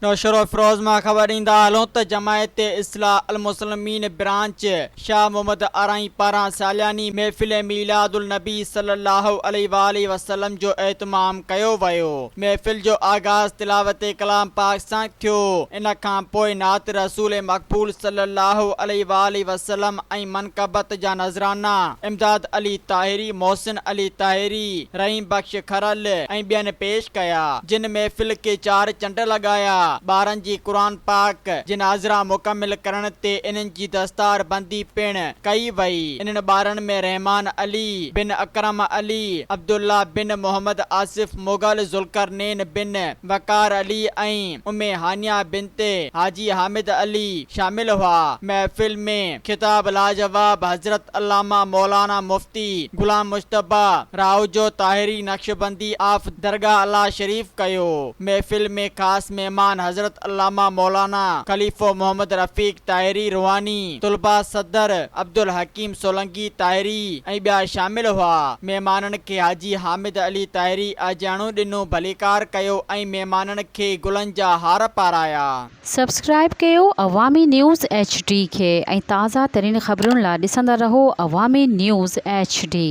नौशरो फिरोज मां ख़बर ईंदा हलूं त जमायत इस्लाह अल मुस्लिमीन ब्रांच शाह मोहम्मद आराई पारां सालियानी महफ़िल मीलादुल नबी सल्लल्लाहु अलैहि वसल्लम जो एहतमाम कयो वियो। महफ़िल जो आगाज़ तिलावत कलाम पाक सां थियो। इन खां पोइ नात रसूल मक़बूल सल्लल्लाहु अलैहि वसल्लम ऐं मनक़बत जा नज़राना इमदाद अली ताहिरी, मोहसिन अली ताहिरी, रहीम बख्श खरल ऐं ॿियनि पेश कया। जिन महफ़िल के 4 चंड लॻाया। ॿारनि जी क़ुरान पाक जिनाज़रा मुकमिल करण ते इन्हनि जी दस्तार बंदी पिण कई वई। इन्हनि ॿारनि में रहमान अली बिन अकरम अली, अब्दुल्ला बिन मोहम्मद आसिफ मुगल, ज़ुल्करनैन बिन वकार अली ऐं उम्मे हानिया बिनते हाजी हामिद अली शामिल हुआ। महफ़िल में खिताब लाजवाब हज़रत अल्लामा मौलाना मुफ्ती गुलाम मुश्तबा राउजो ताहिरी नक्शबंदी आफ दरगाह अल्लाह शरीफ कयो। महफ़िल में ख़ास मेहमान हज़रत अल्लामा मौलाना खलीफो मोहम्मद रफ़ीक ताहिरी रुहानी, तुलबा सदर अब्दुल हकीम सोलंकी ताहिरी ऐं ॿिया शामिल हुआ। मेहमाननि खे हाजी हामिद अली ताहिरी अजाणो ॾिनो, भलीकार कयो ऐं मेहमाननि खे गुलनि जा हार पाराया। सब्सक्राइब कयो अवामी न्यूज़ HD खे ऐं ताज़ा तरीन ख़बरुनि लाइ ॾिसंदा रहो अवामी न्यूज़ HD।